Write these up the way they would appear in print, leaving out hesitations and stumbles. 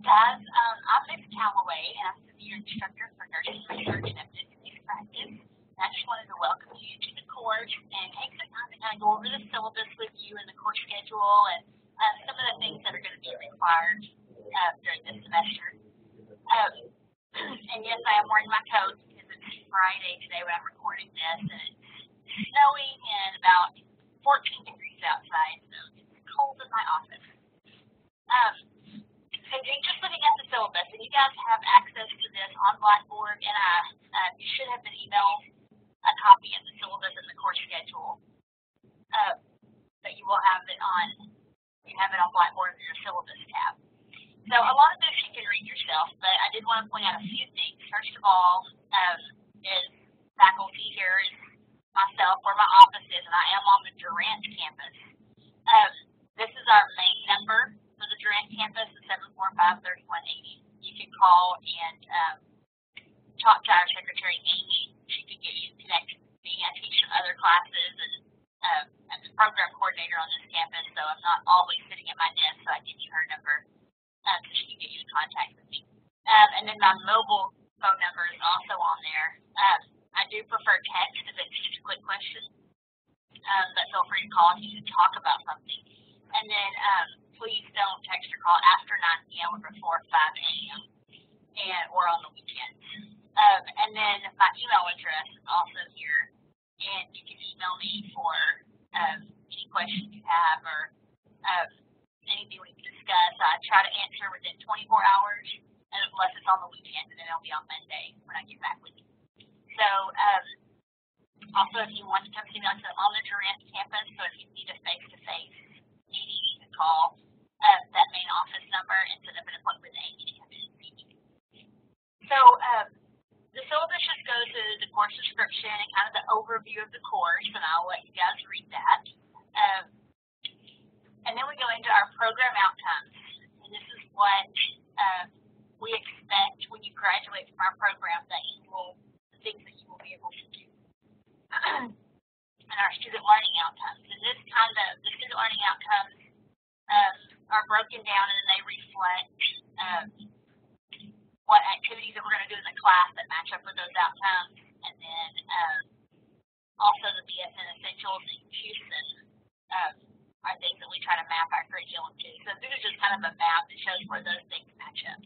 Guys, I'm Miss Calloway, and I'm the senior instructor for nursing research and physics practice. And I just wanted to welcome you to the course and take some time to kind of go over the syllabus with you and the course schedule and some of the things that are going to be required during this semester. And yes, I am wearing my coat because it's Friday today when I'm recording this, and it's snowing and about 14 degrees outside, so it's cold in my office. So just looking at the syllabus, and you guys have access to this on Blackboard, and you should have been emailed a copy of the syllabus and the course schedule. But you will have it on Blackboard in your syllabus tab. So a lot of this you can read yourself, but I did want to point out a few things. First of all, is faculty here is myself, where my office is, and I am on the Durant campus. This is our main number for the Durant campus, the 745-3180. You can call and talk to our secretary, Amy. She can get you connected with me. I teach some other classes, and I'm the program coordinator on this campus, so I'm not always sitting at my desk, so I give you her number so she can get you in contact with me. And then my mobile phone number is also on there. I do prefer text if it's just a quick question, but feel free to call if you need to talk about something. And then please don't text or call after 9 p.m. or before 5 a.m. or on the weekends. And then my email address is also here, and you can email me for any questions you have or anything we can discuss. I try to answer within 24 hours, unless it's on the weekend, and then it'll be on Monday when I get back with you. So also, if you want to come see me on the Durant campus, so if you need a face-to-face meeting, you can call that main office number and set up an appointment with Amy to come in and see me. So the syllabus just goes through the course description and kind of the overview of the course, and I'll let you guys read that. And then we go into our program outcomes, and this is what we expect when you graduate from our program, the things that you will be able to do. And our student learning outcomes. And the student learning outcomes are broken down, and then they reflect what activities that we're going to do in the class that match up with those outcomes, and then also the BSN Essentials in Houston are things that we try to map our curriculum to. So this is just kind of a map that shows where those things match up.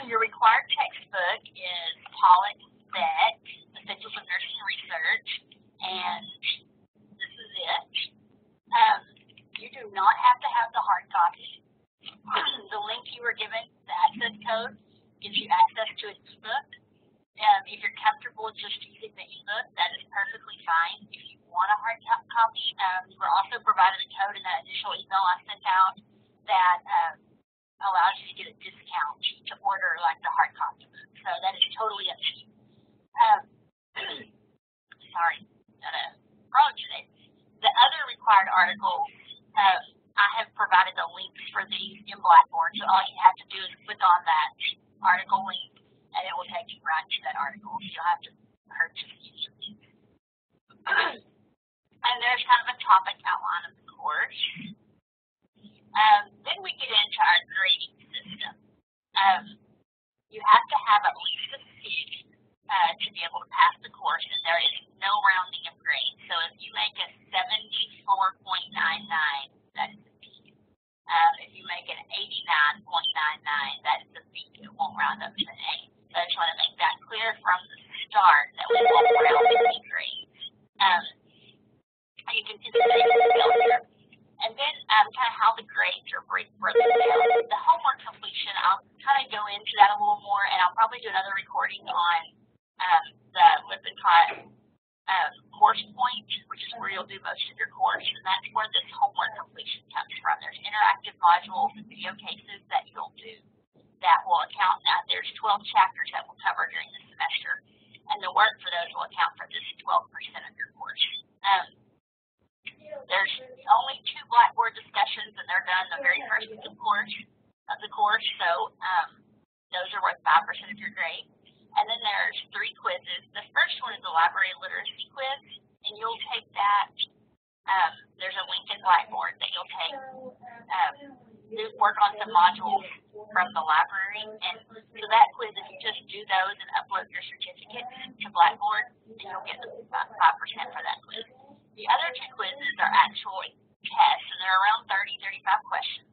Your required textbook is Pollock Beck, Essentials of Nursing Research, and this is it. You do not have to have the hard copy. The link you were given, the access code, gives you access to an ebook. If you're comfortable just using the ebook, that is perfectly fine. If you want a hard copy, you were also provided a code in that initial email I sent out that allows you to get a discount to order like the hard copy book. So that is totally up to you. Sorry, got a frog today. The other required articles, I have provided the links for these in Blackboard, so all you have to do is click on that article link, and it will take you right to that article. So you'll have to purchase any of these. And there's kind of a topic outline of the course. Then we get into our grading system. You have to have at least a C to be able to pass the course, and there is no rounding of grades. So if you make a 74.99, that is a B. If you make an 89.99, that is a B. It won't round up to an A. So I just want to make that clear from the start that we won't round any grades. You can see the scale here. And then kind of how the grades are broken down. The homework completion, I'll kind of go into that a little more, and I'll probably do another recording on the Lippincott course point, which is where you'll do most of your course, and that's where this homework completion comes from. There's interactive modules and video cases that you'll do that will account that there's 12 chapters that we'll cover during the semester, and the work for those will account for this 12% of your course. There's only 2 Blackboard discussions, and they're done the very first week of the course, so those are worth 5% of your grade. And then there's 3 quizzes. The first one is the library literacy quiz, and you'll take that. There's a link in Blackboard that you'll take, work on some modules from the library. And so that quiz, if you just do those and upload your certificate to Blackboard, then you'll get 5% for that quiz. The other two quizzes are actual tests, and they're around 30, 35 questions.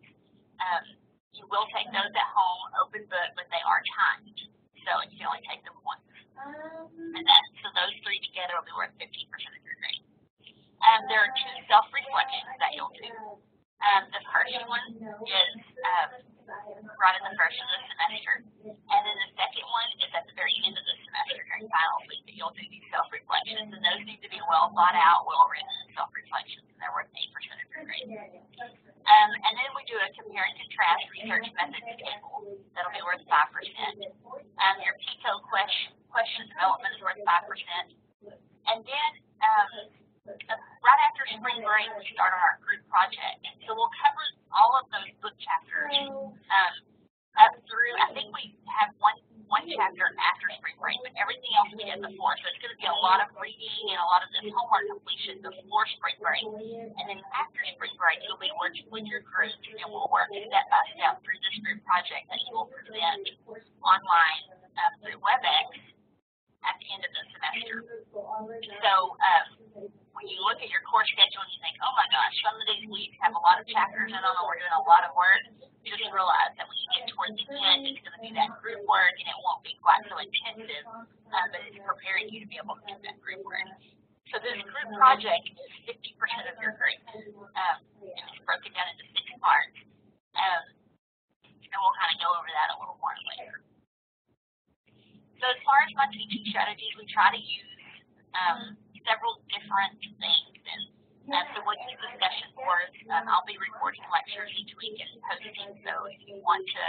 You will take those at home, open book, but they are timed, so you can only take them once. And so those three together will be worth 15% of your grade. There are two self-reflections that you'll do. The first one is right at the first of the semester, and then the second one is at the very end of the semester during final week that you'll do these self-reflections, and those need to be well thought out, well-written self-reflections, and they're worth 8% of your grade. And then we do a compare and contrast research methods table that'll be worth 5%. Your PICO question development is worth 5%. And then right after spring break, we start on our group project. So we'll cover all of those book chapters up through, I think we have one chapter after spring break, but everything else we did before. So it's going to be a lot of reading and a lot of this homework completion before spring break. And then after spring break, you'll be working with your group, and we'll work step by step through this group project that you will present online through WebEx at the end of the semester. So when you look at your course schedule and you think, oh my gosh, some of these weeks have a lot of chapters in them and we're doing a lot of work, you just realize that when you get towards the end, it's going to be that group work and it won't be quite so intensive, but it's preparing you to be able to do that group work. So this group project is 50% of your grade, and it's broken down into 6 parts, and we'll kind of go over that a little more later. So as far as my teaching strategies, we try to use several different things, and so we'll use discussion boards. I'll be recording lectures each week and posting, so if you want to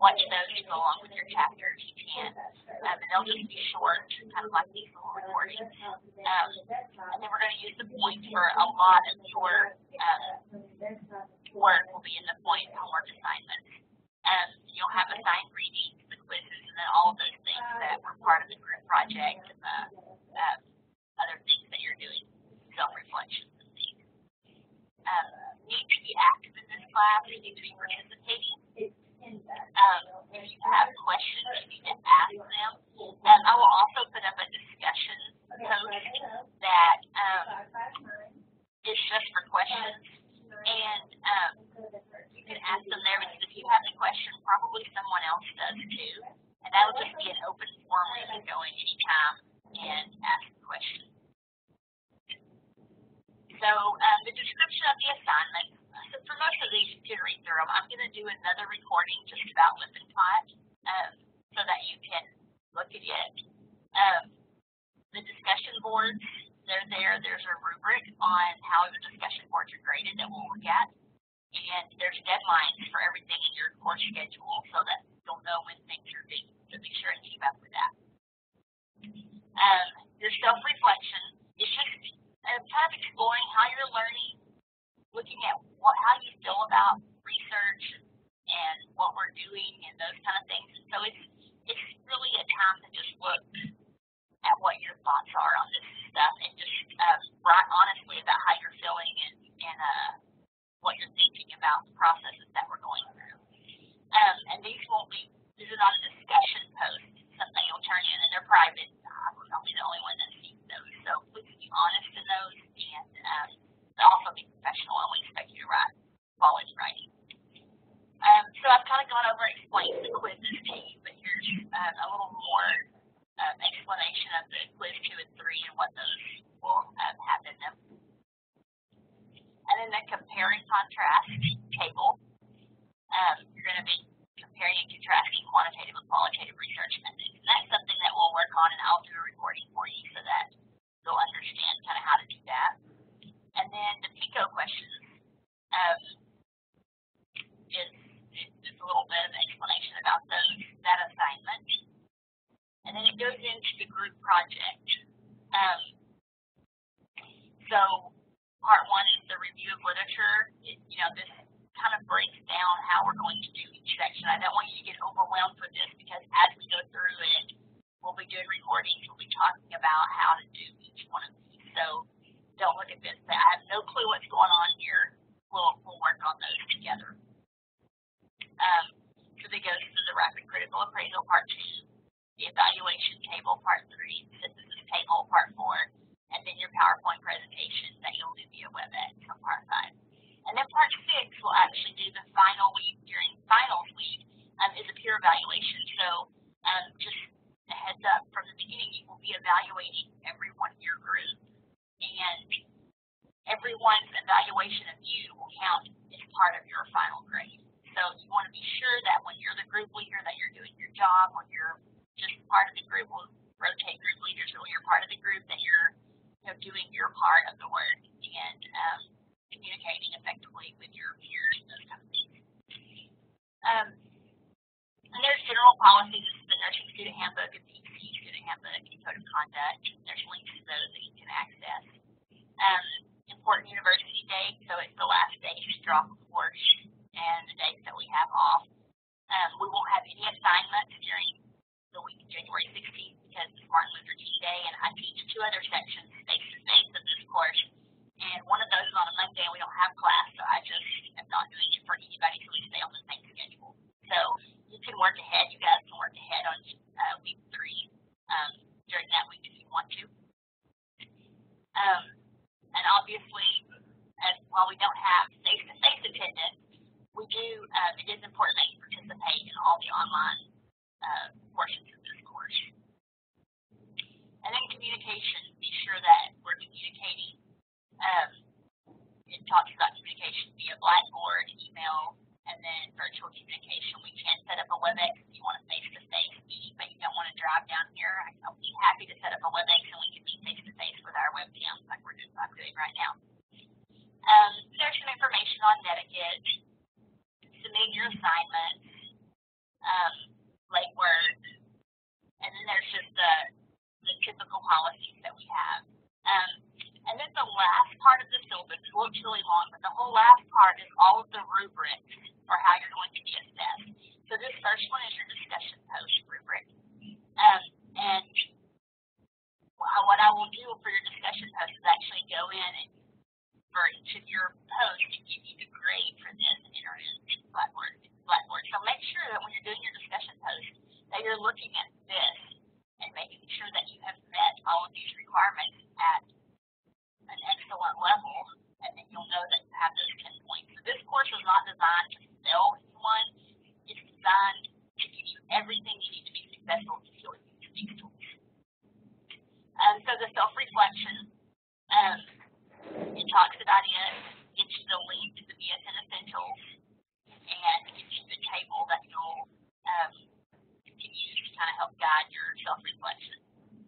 watch those to go along with your chapters, you can, and they'll just be short, kind of like these little recordings. And then we're going to use the points for a lot of your work will be in the point homework assignments. You'll have assigned readings, the quizzes, and then all of those things that were part of the group project, other things that you're doing, self-reflections and things. You need to be active in this class. You need to be participating. If you have questions, you need to ask them. I will also put up a discussion post that is just for questions, and you can ask them there, because if you have the question, probably someone else does too, and that will just be an open forum where you can go in anytime and ask a question. So the description of the assignment, so for most of these you can read through them. I'm going to do another recording just about Lippincott so that you can look at it. The discussion boards, they're there. There's a rubric on how the discussion boards are graded that we'll look at. And there's deadlines for everything in your course schedule so that you'll know when things are due, so be sure and keep up with that. Your self-reflection is just kind of exploring how you're learning, looking at how you feel about research and what we're doing and those kind of things. And so it's really a time to just look at what your thoughts are on this stuff and just write honestly about how you're feeling and what you're thinking about the processes that we're going through. And these are not a discussion post. It's something you'll turn in, and they're private. I'll be the only one that sees those. So please be honest in those, and also be professional. I won't expect you to write quality writing. So I've kind of gone over and explained the quizzes to you, but here's a little more explanation of the quiz 2 and 3 and what those will have in them. And then the compare and contrast table. You're going to be comparing and contrasting quantitative and qualitative research methods. And that's something that we'll work on, and I'll do a recording for you so that you'll understand kind of how to do that. And then the PICO questions is just a little bit of explanation about that assignment. And then it goes into the group project. So part 1 is the review of literature. This kind of breaks down how we're going to do each section. I don't want you to get overwhelmed with this, because as we go through it, we'll be doing recordings. We'll be talking about how to do each one of these. So don't look at this. I have no clue what's going on here. We'll work on those together. So they go everyone's evaluation of you will count as part of your final grade. So you want to be sure that when you're the group leader that you're doing your job, when you're just part of the group, we'll rotate group leaders, or when you're part of the group that you're doing your part of the work and communicating effectively with your peers, those kind of things. And there's general policies. This is the nursing student handbook and PC student handbook and code of conduct. There's links to those that you can access. Important university dates, so it's the last day to drop a course and the dates that we have off. We won't have any assignments during the week of January 16th because it's Martin Luther King Day, and I teach 2 other sections face-to-face of this course, and one of those is on a Monday and we don't have class, so I just am not doing it for anybody so we stay on the same schedule. So you can work ahead, you guys can work ahead on week 3 during that week if you want to. And obviously, while we don't have face-to-face attendance, we do, it is important that you participate in all the online portions of this course. And then communication, be sure that we're communicating. It talks about communication via Blackboard, email, and then virtual communication. We can set up a WebEx if you want a face-to-face meeting, but you don't want to drive down here. I'll be happy to set up a WebEx and we can meet face-to-face with our webcams like I'm doing right now. There's some information on etiquette, submit your assignments, late work, and then there's just the typical policies that we have. And then the last part of the syllabus, it looks really long, but the whole last part is all of the rubrics for how you're going to be assessed. So this first one is your discussion post rubric. And what I will do for your discussion post is actually go in and for each of your posts and give you the grade for this and enter it in Blackboard. So make sure that when you're doing your discussion post that you're looking at this and making sure that you have met all of these requirements at an excellent level, and then you'll know that you have those 10 points. So this course was not designed to sell anyone. It's designed to give you everything you need to be successful to use these tools. So the self-reflection, it talks about it, gives you the link to the BSN Essentials, and gives you the table that you'll can use to kind of help guide your self-reflection.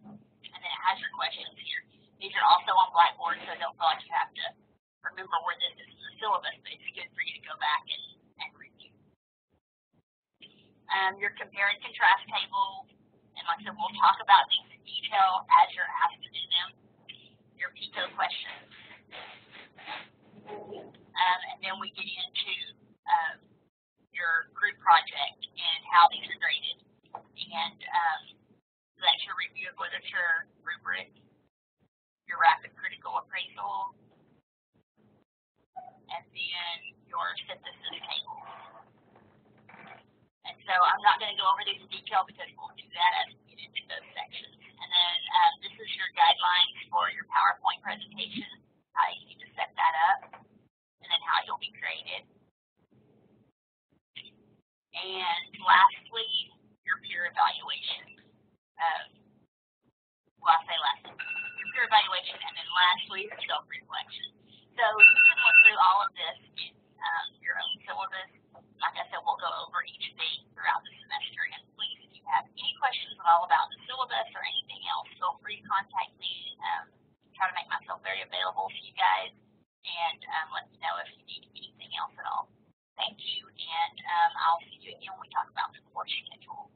And then it has your questions here. These are also on Blackboard, so don't feel like you have to remember where this is in the syllabus, but it's good for you to go back and review. Your compare and contrast table, and like I said, we'll talk about these in detail as you're asked to do them. Your PICO questions. And then we get into your group project and how these are graded. And that's your review of literature rubric, your rapid critical appraisal, and then your synthesis table. And so I'm not going to go over these in detail because we'll do that as we get into those sections. And then this is your guidelines for your PowerPoint presentation, how you need to set that up, and then how you'll be graded. And lastly, your peer evaluation. I say lastly, your peer evaluation, and then lastly, self-reflection. So you can look through all of this in your own syllabus. Like I said, we'll go over each thing throughout the semester. And please, if you have any questions at all about the syllabus or anything else, feel free to contact me. Try to make myself very available to you guys, and let me know if you need anything else at all. Thank you, and I'll see you again when we talk about the course schedule.